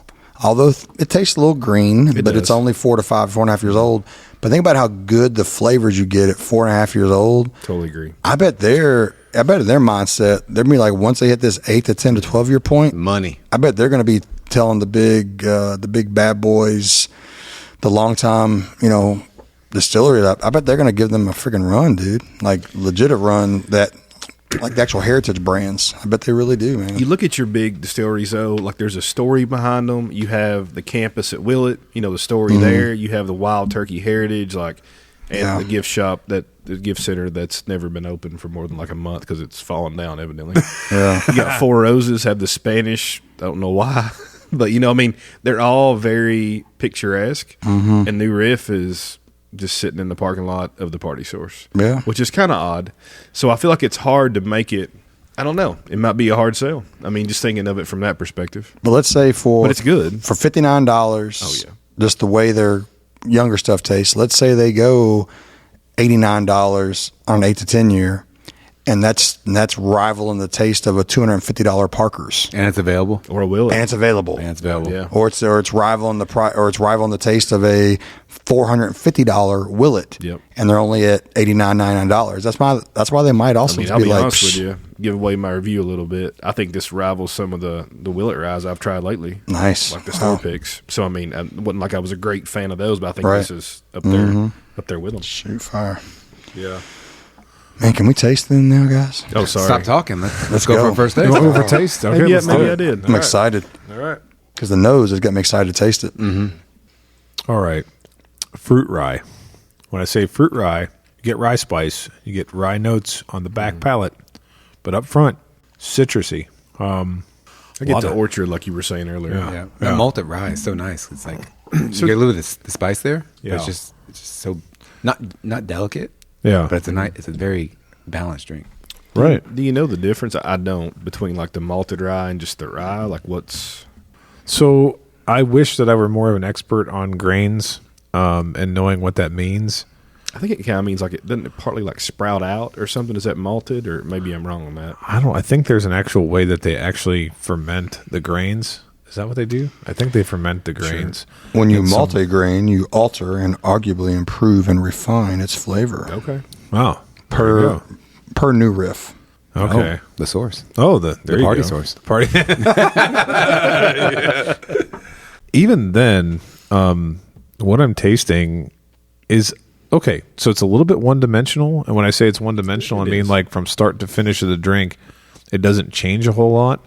S4: although it tastes a little green, but it's only 4 to 5, 4.5 years old. But think about how good the flavors you get at 4.5 years old.
S2: Totally agree.
S4: I bet in their mindset, they're gonna be like, once they hit this 8 to 10 to 12 year point,
S3: Money.
S4: I bet they're going to be telling the big bad boys, the long time, distillery. I bet they're going to give them a freaking run, dude. Like legit run that, like the actual heritage brands. I bet they really do, man.
S2: You look at your big distilleries, though, like there's a story behind them. You have the campus at Willett, the story there. You have the Wild Turkey Heritage, and the gift shop, the gift center that's never been open for more than like a month because it's fallen down, evidently.
S4: Yeah.
S2: You got Four Roses, have the Spanish, I don't know why. But, they're all very picturesque. And New Riff is just sitting in the parking lot of the Party Source.
S4: Yeah.
S2: Which is kind of odd. So I feel like it's hard to make it, I don't know. It might be a hard sell. I mean, just thinking of it from that perspective.
S4: But let's say
S2: But it's good.
S4: for $59.
S2: Oh, yeah.
S4: Just the way their younger stuff tastes. Let's say they go $89 on an 8 to 10 year, and that's rivaling the taste of a $250 Parker's,
S3: And it's available.
S2: Or a Willett.
S4: and it's available.
S3: And it's available.
S2: Yeah.
S4: Or it's rivaling the taste of a $450 Willett.
S2: Yep.
S4: And they're only at $89, $99. That's why they might also
S2: I'll
S4: be
S2: be
S4: like,
S2: honest with you, give away my review a little bit. I think this rivals some of the Willett Ryes I've tried lately.
S4: nice.
S2: Like the store picks. So, it wasn't like I was a great fan of those, but I think
S4: Right.
S2: this is up there with them.
S4: Shoot fire.
S2: Yeah.
S4: Man, can we taste them now, guys?
S2: Oh, sorry.
S3: Stop talking. Let's go
S4: go.
S3: for a first taste.
S1: You want over taste? Okay,
S2: Maybe,
S1: let's do
S2: maybe
S1: it.
S2: I did.
S4: I'm excited
S2: All right.
S4: because the nose has got me excited to taste it.
S1: All right. Fruit rye. When I say fruit rye, you get rye spice, you get rye notes on the back palate, but up front, citrusy.
S2: I get
S1: Love
S2: the
S1: it.
S2: orchard like you were saying earlier.
S3: Yeah. That malted rye is so nice. It's like you get a little bit of the spice there. But
S1: Yeah.
S3: it's just so not delicate.
S1: Yeah.
S3: But it's a very balanced drink.
S1: Right.
S2: Do you know the difference? I don't, between like the malted rye and just the rye. Like what's
S1: So I wish that I were more of an expert on grains and knowing what that means.
S2: I think it kind of means like it doesn't it partly like sprout out or something. Is that malted, or maybe I'm wrong on that?
S1: I think there's an actual way that they actually ferment the grains. Is that what they do? I think they ferment the grains.
S4: When you
S1: And some-
S4: multi-grain, you alter and arguably improve and refine its flavor.
S2: Okay.
S1: Wow. There you
S4: Per new riff.
S1: go. Okay.
S3: Oh, the source.
S1: Oh, there
S3: The
S1: you
S3: party
S1: go.
S3: source.
S1: Party. Even then, what I'm tasting is okay. So it's a little bit one-dimensional, and when I say it's one-dimensional, I mean like from start to finish of the drink, it doesn't change a whole lot.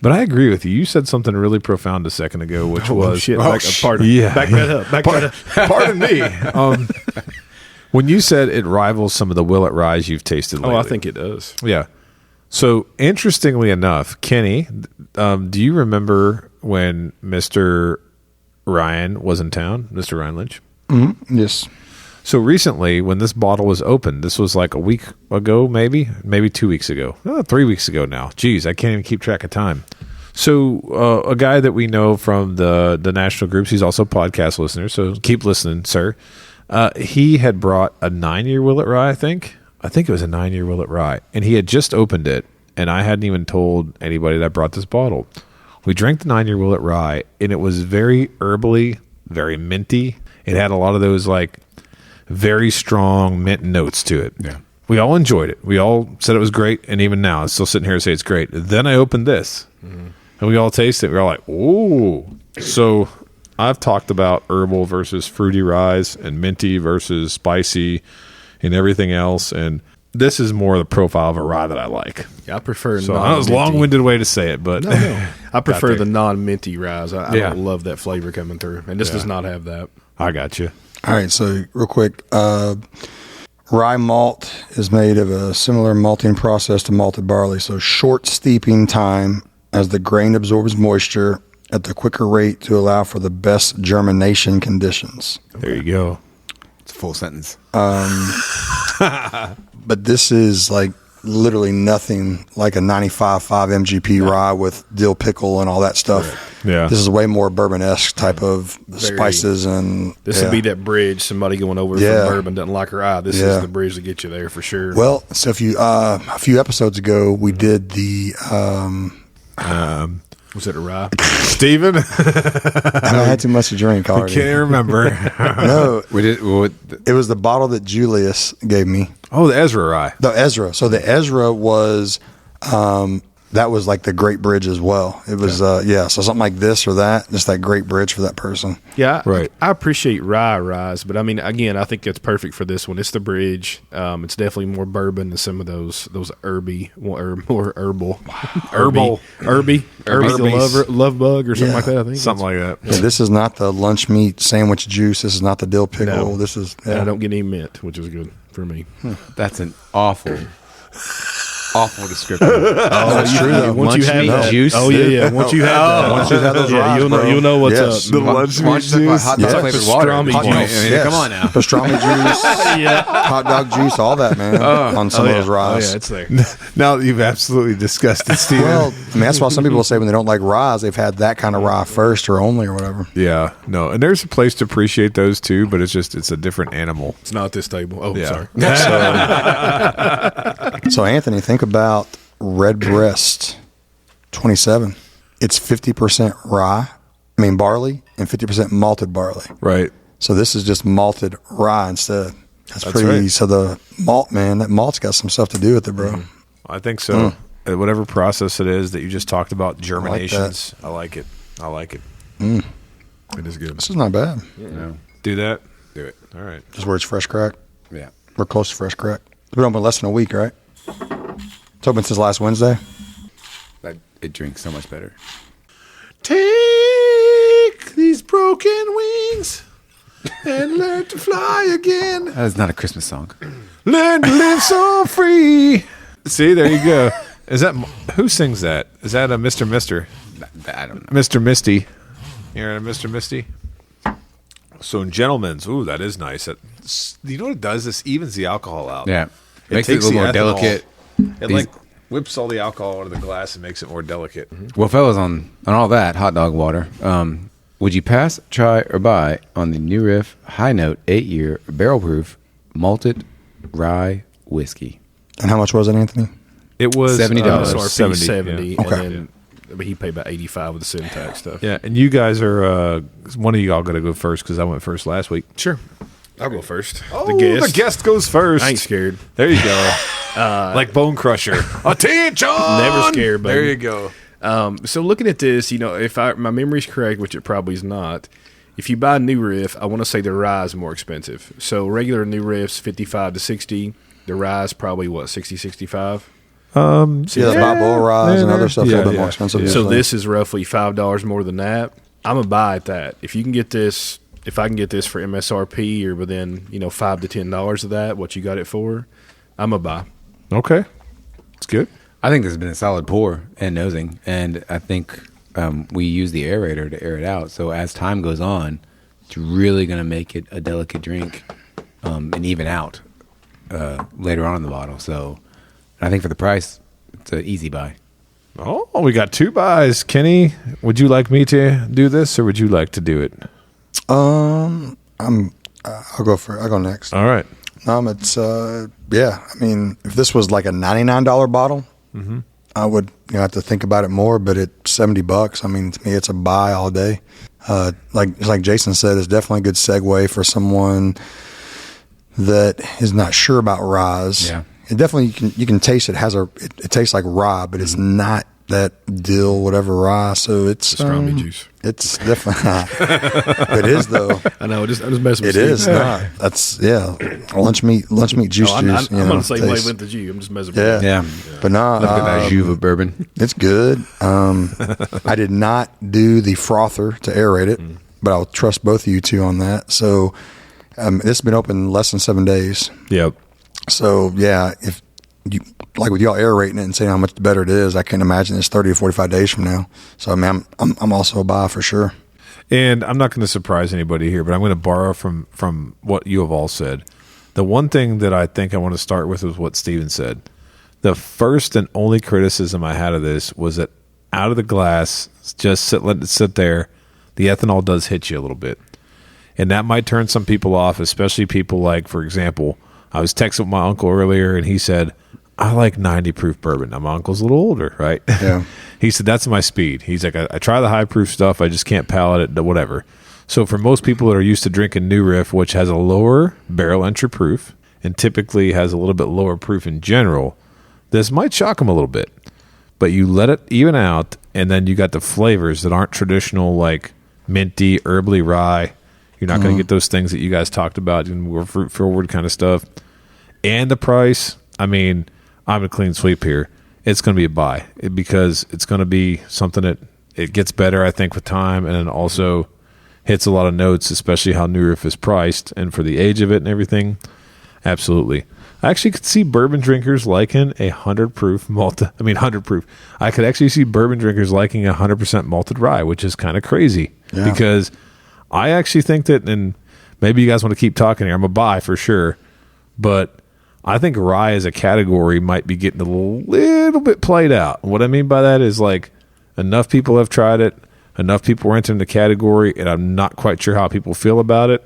S1: But I agree with you. You said something really profound a second ago, which was
S2: shit.
S1: back
S2: that up. Back that up.
S1: Pardon me. When you said it rivals some of the Willett Ryes you've tasted lately.
S2: Oh, I think it does.
S1: Yeah. So interestingly enough, Kenny, do you remember when Mr. Ryan was in town, Mr. Ryan Lynch?
S4: Yes.
S1: So recently, when this bottle was opened, this was like a week ago, maybe 2 weeks ago, 3 weeks ago now. Jeez, I can't even keep track of time. So a guy that we know from the national groups, he's also a podcast listener, so keep listening, sir. He had brought a 9-year Willett Rye, I think it was a 9-year Willett Rye, and he had just opened it, and I hadn't even told anybody that I brought this bottle. We drank the 9-year Willett Rye, and it was very herbally, very minty. It had a lot of those like very strong mint notes to it.
S3: Yeah.
S1: We all enjoyed it. We all said it was great, and even now, I'm still sitting here and say it's great. Then I opened this, and we all tasted it. We were all like, "Ooh!" So I've talked about herbal versus fruity ryes, and minty versus spicy, and everything else. And this is more the profile of a rye that I like.
S2: Yeah, I prefer.
S1: So that was a long-winded way to say it, but
S2: I prefer
S1: there.
S2: the non-minty ryes. I
S1: Yeah.
S2: don't love that flavor coming through, and this does not have that.
S1: I got you.
S4: All right, so real quick, rye malt is made of a similar malting process to malted barley. So short steeping time as the grain absorbs moisture at the quicker rate to allow for the best germination conditions.
S1: There you go.
S3: It's a full sentence.
S4: But this is like literally nothing like a 95.5 MGP rye with dill pickle and all that stuff.
S1: Yeah.
S4: This is way more bourbon-esque type of spices. And
S2: This would be that bridge. Somebody going over from bourbon doesn't like her eye. This is the bridge to get you there for sure.
S4: Well, so if you a few episodes ago, we did the
S2: was it a rye?
S1: Steven?
S4: I had too much to drink already.
S1: Can't remember.
S4: No,
S3: We did.
S4: it was the bottle that Julius gave me.
S1: Oh, the Ezra rye.
S4: The Ezra. So the Ezra was that was like the Great Bridge as well. It was so something like this or that, just that Great Bridge for that person.
S2: Yeah,
S1: Right.
S2: I appreciate ryes, but I mean, again, I think it's perfect for this one. It's the bridge. It's definitely more bourbon than some of those herby or more herbal, herby, the love bug or something like that. I think
S1: Something like that.
S4: Yeah, this is not the lunch meat sandwich juice. This is not the dill pickle.
S2: No.
S4: This is
S2: And I don't get any mint, which is good for me.
S3: That's an awful description.
S4: that's true though.
S2: Once you
S3: Lunch
S2: have
S3: meat
S2: that,
S3: juice.
S2: oh yeah. Once you have that,
S4: Once you've had those ryes,
S2: you'll know what's
S4: Yes.
S2: up.
S1: The lunch meat juice.
S3: Hot dog
S4: Yeah.
S3: flavored water.
S2: Pastrami
S3: Hot dog-
S2: juice.
S3: I mean, come on now.
S4: Pastrami juice, hot dog juice, all that, man, on some of those
S2: Oh
S4: ryes.
S2: yeah, it's there.
S1: Now that you've absolutely disgusted Steven.
S4: Well, I mean, that's why some people say when they don't like ryes, they've had that kind of rye first or only or whatever.
S1: yeah, no. And there's a place to appreciate those too, but it's a different animal.
S2: It's not this table. Oh,
S1: Yeah.
S2: sorry.
S4: So, Anthony, think about Redbreast 27. It's 50% barley, and 50% malted barley.
S1: Right.
S4: So this is just malted rye instead. That's pretty.
S1: right.
S4: So the malt, man, that malt's got some stuff to do with it, bro.
S1: I think so. Whatever process it is that you just talked about, germinations, I like it. It is good.
S4: This is not bad.
S3: No,
S1: Do that.
S3: do it.
S1: All right.
S4: Just where it's fresh crack.
S3: Yeah.
S4: We're close to fresh crack. It's been open less than a week, right? It's open since last Wednesday.
S3: It drinks so much better.
S1: Take these broken wings and learn to fly again.
S3: That is not a Christmas song.
S1: Learn to live so free. See, there you go. Is that who sings that? Is that a Mr. Mister?
S3: I don't know.
S1: Mr. Misty. You're a Mr. Misty? So in Gentleman's, ooh, that is nice. You know what it does? This evens the alcohol out.
S3: Yeah.
S1: It
S3: Makes it a
S1: takes
S3: little
S1: the
S3: more
S1: ethanol.
S3: delicate.
S1: It like whips all the alcohol out of the glass and makes it more delicate.
S3: Well, fellas, on all that hot dog water, would you pass, try, or buy on the new Riff High Note 8-year barrel proof malted rye whiskey?
S4: And how much was it, Anthony?
S1: It was
S3: $70.
S2: SRP
S1: 70,
S2: 70,
S1: yeah.
S2: and
S4: Okay.
S2: then but he paid about 85 with the sin tax stuff.
S1: Yeah, and you guys are one of y'all got to go first because I went first last week.
S2: Sure. I'll go first.
S1: The guest goes first.
S2: I ain't scared.
S1: There you go. Like Bone Crusher. Attention!
S2: Never scared, baby.
S1: There you go.
S2: So looking at this, if my memory's correct, which it probably is not, if you buy a new Riff, I want to say the rye is more expensive. So regular new Riffs, 55 to 60. The rye is probably, 60, 65?
S4: Yeah, the Balboa ryes and other stuff a little bit
S1: yeah.
S4: more expensive.
S1: Yeah.
S2: So
S4: usually.
S2: this is roughly $5 more than that. I'm going to buy at that. If I can get this for MSRP or within, $5 to $10 of that, what you got it for, I'm going to buy.
S1: Okay. It's good.
S3: I think this has been a solid pour and nosing, and I think we use the aerator to air it out. So as time goes on, it's really going to make it a delicate drink and even out later on in the bottle. So I think for the price, it's an easy buy.
S1: Oh, we got two buys. Kenny, would you like me to do this or would you like to do it?
S4: I'll go next.
S1: All right.
S4: It's I mean, if this was like a $99 bottle, I would have to think about it more. But at $70, I mean, to me, it's a buy all day. Like Jason said, it's definitely a good segue for someone that is not sure about ryes.
S3: Yeah.
S4: It definitely you can taste it. It tastes like rye, but it's not that dill whatever rye. So it's
S2: Pastrami juice.
S4: It's definitely it is though.
S2: I know. I'm just messing with
S4: It
S2: Steve.
S4: is not. That's lunch meat juice
S2: I'm
S4: juice.
S2: on the same wavelength as you. I'm just messing with
S4: Yeah.
S2: you.
S3: Yeah.
S4: But no,
S3: Look at that Juva bourbon.
S4: it's good. I did not do the frother to aerate it, but I'll trust both of you two on that. So this has been open less than 7 days.
S1: Yep.
S4: So yeah, if like with y'all aerating it and saying how much better it is, I can't imagine it's 30 to 45 days from now. So I mean, I'm also a buy for sure.
S1: And I'm not going to surprise anybody here, but I'm going to borrow from what you have all said. The one thing that I think I want to start with is what Steven said. The first and only criticism I had of this was that out of the glass, let it sit there, the ethanol does hit you a little bit. And that might turn some people off, especially people like, for example, I was texting with my uncle earlier, and he said, I like 90 proof bourbon. Now, my uncle's a little older, right?
S4: Yeah.
S1: He said, that's my speed. He's like, I try the high proof stuff. I just can't palate it, whatever. So for most people that are used to drinking New Riff, which has a lower barrel entry proof and typically has a little bit lower proof in general, this might shock them a little bit. But you let it even out, and then you got the flavors that aren't traditional, like minty, herbally rye. You're not going to get those things that you guys talked about, and more fruit forward kind of stuff. And the price, I mean, I'm a clean sweep here. It's going to be a buy because it's going to be something that it gets better, I think, with time, and then also hits a lot of notes, especially how New Riff is priced and for the age of it and everything. Absolutely. I actually could see bourbon drinkers liking 100 proof malted. I mean, 100 proof. I could actually see bourbon drinkers liking 100% malted rye, which is kind of crazy because I actually think that, and maybe you guys want to keep talking here, I'm a buy for sure, but I think rye as a category might be getting a little bit played out. What I mean by that is like enough people have tried it, enough people are entering the category, and I'm not quite sure how people feel about it.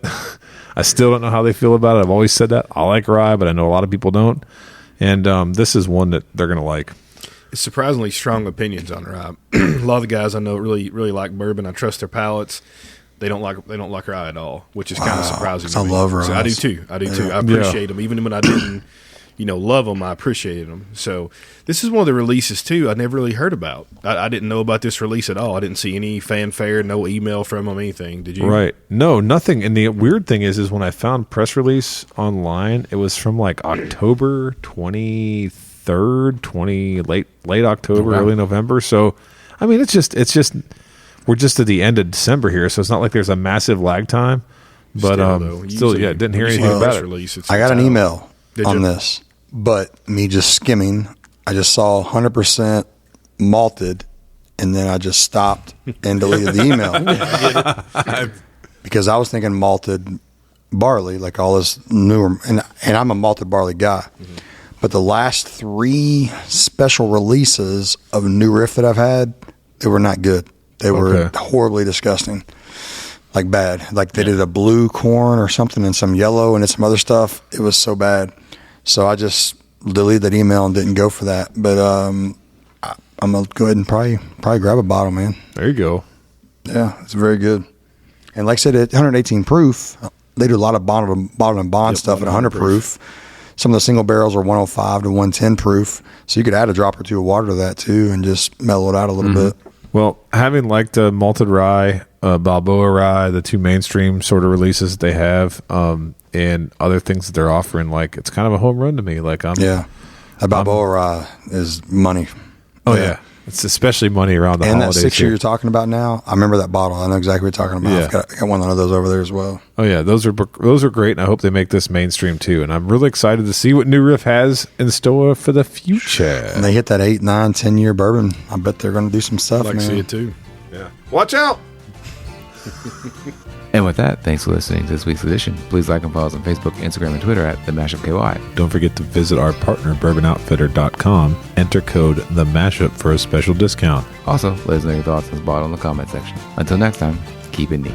S1: I still don't know how they feel about it. I've always said that. I like rye, but I know a lot of people don't. And this is one that they're going to like.
S2: It's surprisingly strong opinions on rye. A lot of the guys I know really like bourbon. I trust their palates. They don't like rye at all, which is kind of surprising.
S4: I love rye.
S2: So I do too. I appreciate them, even when I didn't, love them. I appreciated them. So this is one of the releases too I never really heard about. I didn't know about this release at all. I didn't see any fanfare, no email from them, anything. Did you?
S1: Right? No, nothing. And the weird thing is when I found press release online, it was from like October 23rd, late October, early November. So I mean, it's just. We're just at the end of December here, so it's not like there's a massive lag time. But didn't hear anything about it.
S4: I got an email on this, but me just skimming, I just saw 100% malted, and then I just stopped and deleted the email because I was thinking malted barley, like all this newer, and I'm a malted barley guy. Mm-hmm. But the last 3 special releases of New Riff that I've had, they were not good. They were horribly disgusting, like bad. Like they did a blue corn or something and some yellow and some other stuff. It was so bad. So I just deleted that email and didn't go for that. But I'm going to go ahead and probably grab a bottle, man.
S1: There you go.
S4: Yeah, it's very good. And like I said, at 118 proof, they do a lot of bottled and bond stuff at 100 proof. Some of the single barrels are 105 to 110 proof. So you could add a drop or two of water to that too and just mellow it out a little bit.
S1: Well, having liked malted rye, Balboa rye, the 2 mainstream sort of releases that they have, and other things that they're offering, like it's kind of a home run to me. Like that
S4: Balboa rye is money.
S1: Oh yeah, it's especially money around the holidays.
S4: And that 6 year you're talking about now, I remember that bottle. I know exactly what you're talking about. Yeah. I've got one of those over there as well.
S1: Oh yeah, those are great, and I hope they make this mainstream too. And I'm really excited to see what New Riff has in store for the future.
S4: And they hit that 8, 9, 10 year bourbon. I bet they're going to do some stuff.
S2: I'd like to see it too.
S1: Yeah, watch out.
S3: And with that, thanks for listening to this week's edition. Please like and follow us on Facebook, Instagram, and Twitter at The Mashup KY.
S1: Don't forget to visit our partner, bourbonoutfitter.com. Enter code The Mashup for a special discount.
S3: Also, let us know your thoughts on this bottle in the comment section. Until next time, keep it neat.